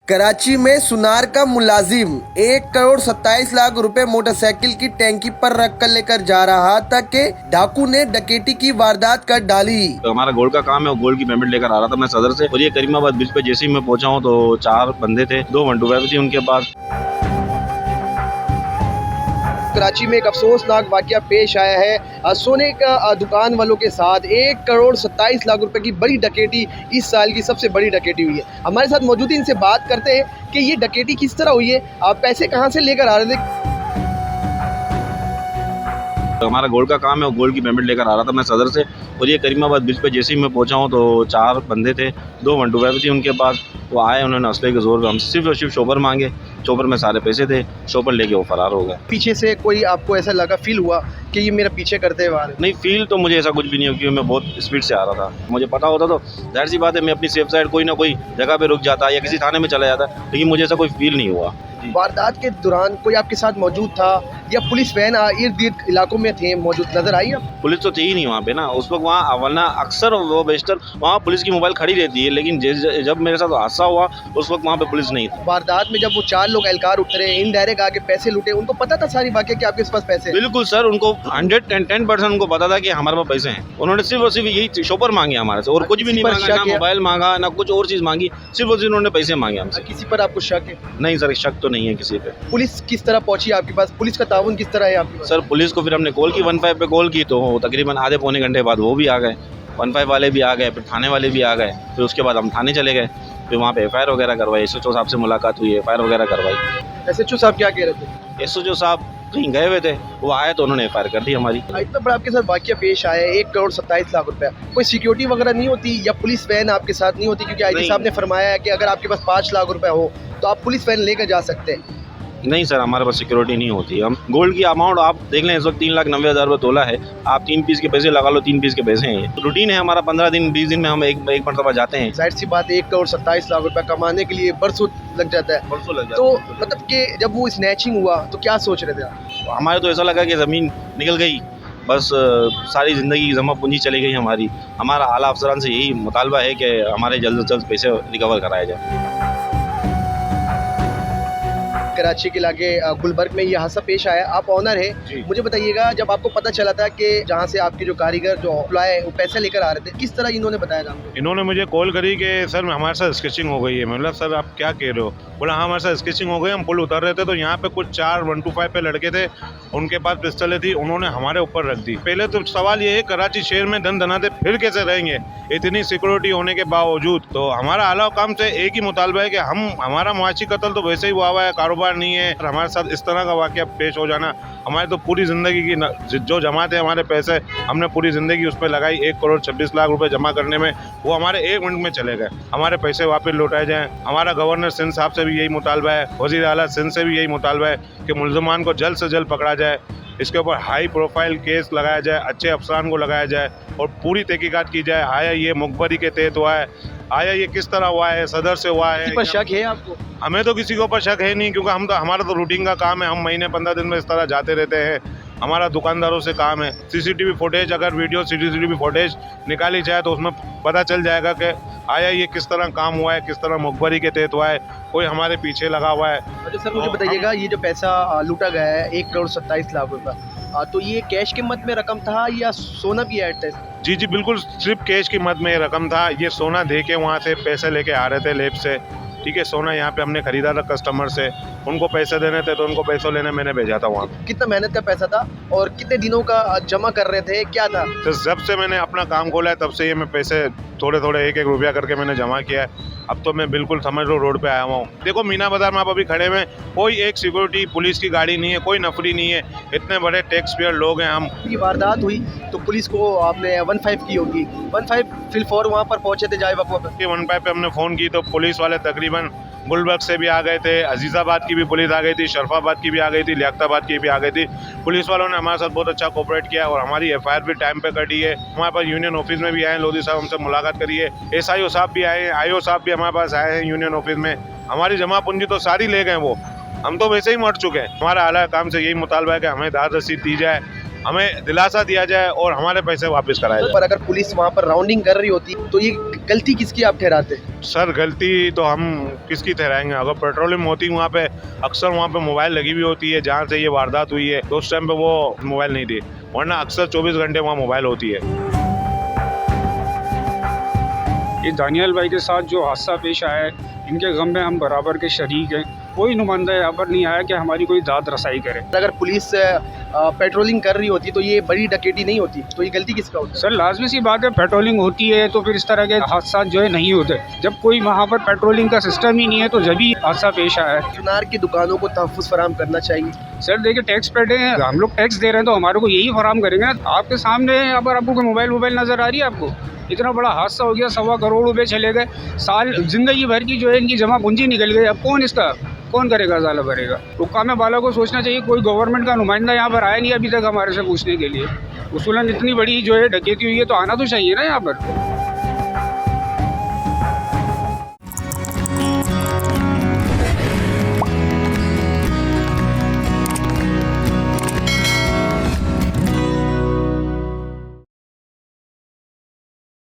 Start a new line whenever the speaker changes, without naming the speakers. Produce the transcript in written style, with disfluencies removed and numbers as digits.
कराची में सुनार का मुलाजिम 1,27,00,000 रुपए मोटरसाइकिल की टैंकी पर रख कर लेकर जा रहा था कि डाकू ने डकैती की वारदात कर डाली।
तो हमारा गोल्ड का काम है, गोल्ड की पेमेंट लेकर आ रहा था मैं सदर से, और ये करीमाबाद ब्रिज पे जैसे ही मैं पहुंचा हूँ तो 4 बंदे थे, 2 125 थी उनके पास।
कराची में एक अफसोसनाक वाकया पेश आया है। सोने का दुकान वालों के साथ 1,27,00,000 रुपए की बड़ी डकैती इस साल की सबसे बड़ी डकैती हुई है। हमारे साथ मौजूद इनसे बात करते हैं कि ये डकैती किस तरह हुई है, आप पैसे कहां से लेकर आ रहे थे।
तो हमारा गोल्ड का काम है, गोल्ड की पेमेंट लेकर आ रहा था मैं सदर से, और ये करीमाबाद ब्रिज पे जैसे ही मैं पहुंचा हूँ तो 4 बंदे थे, 2 125 थी उनके पास। वो आए, उन्होंने असले के जोर पे हमसे सिर्फ और सिर्फ शॉपर मांगे। शॉपर में सारे पैसे थे, शॉपर लेके वो फरार हो गए।
पीछे से कोई आपको ऐसा लगा, फील हुआ कि ये मेरा पीछे करते हुए आ रहे?
नहीं, फील तो मुझे ऐसा कुछ भी नहीं हुआ क्योंकि मैं बहुत स्पीड से आ रहा था। मुझे पता होता तो जाहिर सी बात है मैं अपनी सेफ साइड कोई ना कोई जगह पे रुक जाता या किसी थाने में चला जाता, लेकिन मुझे ऐसा कोई फील नहीं हुआ।
वारदात के दौरान कोई आपके साथ मौजूद था या पुलिस वैन इर्द गिर्द इलाकों में थे मौजूद, नजर आई आप?
पुलिस तो थी ही नहीं वहाँ पे ना उस वक्त, वहाँ वरना अक्सर वो बेशतर वहाँ पुलिस की मोबाइल खड़ी रहती है, लेकिन जब मेरे साथ हादसा हुआ उस वक्त वहाँ पे पुलिस नहीं थी।
वारदात में जब वो 4 लोग एहलकार उतरे, इनडायरेक्ट आके पैसे लूटे, उनको पता था सारी वाकया कि आपके पास पैसे?
बिल्कुल सर, उनको 110% उनको पता था कि हमारे पास पैसे हैं। उन्होंने सिर्फ और सिर्फ यही शॉपर मांगे हमारे से, और कुछ भी नहीं मांगा, ना मोबाइल मांगा ना कुछ और चीज़ मांगी, सिर्फ और सिर्फ उन्होंने पैसे मांगे हमसे।
किसी पर आपको शक है?
नहीं सर, शक तो नहीं है किसी पे।
पुलिस किस तरह पहुंची आपके पास, पुलिस का ताउन किस तरह है आपके पास?
सर पुलिस को फिर हमने कॉल की, 15 पे कॉल की, तो तकरीबन आधे पौने घंटे बाद वो भी आ गए, 15 वाले भी आ गए, फिर थाने वाले भी आ गए। फिर उसके बाद हम थाने चले गए, फिर वहाँ पे FIR वगैरह करवाई, SHO साहब से मुलाकात हुई, FIR वगैरह करवाई।
SHO साहब क्या कह रहे थे?
SHO साहब कहीं गए हुए थे, वो आए तो उन्होंने FIR कर दी हमारी।
इतना बड़ा आपके साथ वाकया पेश आया है, 1,27,00,000 रुपया, कोई सिक्योरिटी वगैरह नहीं होती या पुलिस वैन आपके साथ नहीं होती? क्योंकि IG साहब ने फरमाया है कि अगर आपके पास 5 लाख रुपए हो तो आप पुलिस वैन लेकर जा सकते हैं।
नहीं सर, हमारे पास सिक्योरिटी नहीं होती। हम गोल्ड की अमाउंट आप देख लें, इस वक्त 3,90,000 रुपये तोला है। आप 3 पीस के पैसे लगा लो, 3 पीस के पैसे हैं। रूटीन है हमारा, 15 दिन 20 दिन में हम एक मरतबा जाते हैं।
जाहिर सी बात है, 1,27,00,000 रुपया कमाने के लिए बरसों लग जाता है।
परसों लग जाता
तो
है।
मतलब कि जब वो स्नैचिंग हुआ तो क्या सोच रहे थे आप?
तो हमारे तो ऐसा लगा कि ज़मीन निकल गई, बस सारी ज़िंदगी की जमा पूंजी चली गई हमारी। हमारा आला अफसरान से यही मुतालबा है कि हमारे जल्द से जल्द पैसे रिकवर कराए जाए।
कराची के इलाके गुलबर्ग में ये हादसा पेश आया, आप ऑनर है, मुझे बताइएगा जब आपको पता चला था कि जहाँ से आपके जो कारीगर जो एम्प्लॉय है वो पैसे लेकर आ रहे थे, किस तरह इन्होंने बताया था?
इन्होंने मुझे कॉल करी कि सर हमारे साथ स्केचिंग हो गई है। मतलब सर आप क्या कह रहे हो? बोला हाँ हमारे साथ स्केचिंग हो गई, हम पुल उतर रहे थे तो यहाँ पे कुछ 4 125 पे लड़के थे, उनके पास पिस्टलें थी, उन्होंने हमारे ऊपर रख दी। पहले तो सवाल ये है, कराची शहर में धन धनाते फिर कैसे रहेंगे इतनी सिक्योरिटी होने के बावजूद? तो हमारा आला काम से एक ही मुतालबा है कि हमारा मुआशी कत्ल तो वैसे ही हुआ हुआ है, कारोबार नहीं है। हमारे साथ इस तरह का वाकया पेश हो जाना, हमारे तो पूरी ज़िंदगी की जो जमा थे हमारे पैसे, हमने पूरी ज़िंदगी उस पर लगाई, 1,26,00,000 रुपए जमा करने में, वो हमारे 1 मिनट में चले गए। हमारे पैसे वापस लौटाए जाएं। हमारा गवर्नर सिंध साहब से भी यही मुतालबा है, वज़ीर आला सिंध से भी यही मुतालबा है कि मुल्ज़िमान को जल्द से जल्द पकड़ा जाए, इसके ऊपर हाई प्रोफाइल केस लगाया जाए, अच्छे अफसरान को लगाया जाए और पूरी तहकीकात की जाए। आया ये मुखबरी के तहत हुआ है, आया ये किस तरह हुआ है, सदर से हुआ है?
किसी पर शक है आपको?
हमें तो किसी के ऊपर शक है नहीं, क्योंकि हमारा तो रूटीन का काम है, हम महीने 15 दिन में इस तरह जाते रहते हैं। हमारा दुकानदारों से काम है। CCTV फुटेज, अगर वीडियो CCTV फुटेज निकाली जाए तो उसमें पता चल जाएगा कि आया ये किस तरह काम हुआ है, किस तरह मुखबरी के तहत हुआ है, कोई हमारे पीछे लगा हुआ है।
अच्छा सर, मुझे बताइएगा ये जो पैसा लूटा गया है 1,27,00,000 रुपया, तो ये कैश कीमत में रकम था या सोना भी ऐड था?
जी बिल्कुल, सिर्फ कैश कीमत में रकम था। ये सोना दे के वहाँ से पैसे लेके आ रहे थे लेब से, ठीक है। सोना यहाँ पे हमने खरीदा था कस्टमर से, उनको पैसे देने थे तो उनको पैसे लेने मैंने भेजा था वहाँ।
कितना मेहनत का पैसा था और कितने दिनों का जमा कर रहे थे, क्या था?
तो जब से मैंने अपना काम खोला है तब से ये मैं पैसे थोड़े थोड़े 1-1 रुपया करके मैंने जमा किया है। अब तो मैं बिल्कुल समझ लो रोड पे आया हुआ हूँ। देखो मीना बाजार में आप अभी खड़े में, कोई एक सिक्योरिटी पुलिस की गाड़ी नहीं है, कोई नफरी नहीं है, इतने बड़े टैक्स पेयर लोग हैं हम।
ये वारदात हुई तो पुलिस को आपने 15 की होगी, 15 फिल फॉर वहाँ पर पहुँचे थे जाए वक्त?
15 पे हमने फ़ोन की तो पुलिस वाले तकरीबन गुलबर्ग से भी आ गए थे, अजीज़ाबाद की भी पुलिस आ गई थी, शरफाबाद की भी आ गई थी, लियाकताबाद की भी आ गई थी। पुलिस वालों ने हमारे साथ बहुत अच्छा कोऑपरेट किया और हमारी FIR भी टाइम पे कटी है। हमारे पास यूनियन ऑफिस में भी आए, लोधी साहब हमसे मुलाकात करी है, SIO साहब भी आए हैं, IO साहब भी हमारे पास आए हैं यूनियन ऑफिस में। हमारी जमा पूंजी तो सारी ले गए वो, हम तो वैसे ही मर चुके हैं। हमारा आला काम से यही मुतालबा है कि हमें दाद रसीद दी जाए, हमें दिलासा दिया जाए और हमारे पैसे वापस कराए जाए।
पर अगर पुलिस वहाँ पर राउंडिंग कर रही होती तो ये गलती किसकी आप ठहराते?
सर गलती तो हम किसकी ठहराएंगे? अगर पेट्रोलिंग होती वहाँ पे अक्सर वहाँ पे मोबाइल लगी हुई होती है, जहाँ से ये वारदात हुई है तो उस टाइम पे वो मोबाइल नहीं थी, वरना अक्सर 24 घंटे वहाँ मोबाइल होती है।
ये दानियाल भाई के साथ जो हादसा पेश आया है, इनके गम में हम बराबर के शरीक हैं। कोई नुमाइंदा यहाँ पर नहीं आया कि हमारी कोई दाद रसाई करे।
अगर पुलिस पेट्रोलिंग कर रही होती तो ये बड़ी डकैती नहीं होती, तो ये गलती किसका होती?
सर लाजमी सी बात है, पेट्रोलिंग होती है तो फिर इस तरह के हादसा जो है नहीं होते। जब कोई वहाँ पर पेट्रोलिंग का सिस्टम ही नहीं है तो जब ही हादसा पेश आया है।
चुनार की दुकानों को तहफ़्फ़ुज़ फराहम करना चाहिए।
सर देखिए, टैक्स पेड है, हम लोग टैक्स दे रहे हैं तो हमारे को यही फराहम करेंगे ना। आपके सामने अगर आपको कोई मोबाइल नज़र आ रही है, आपको इतना बड़ा हादसा हो गया, 1.25 करोड़ रुपए चले गए, साल जिंदगी भर की जो है इनकी जमा पूंजी निकल गई। अब कौन करेगा, ज़ाला भरेगा? हुक्काम वाला को सोचना चाहिए। कोई गवर्नमेंट का नुमाइंदा यहाँ पर आया नहीं अभी तक हमारे से पूछने के लिए। उसूलन इतनी बड़ी जो है डकैती हुई है तो आना तो चाहिए ना यहाँ पर।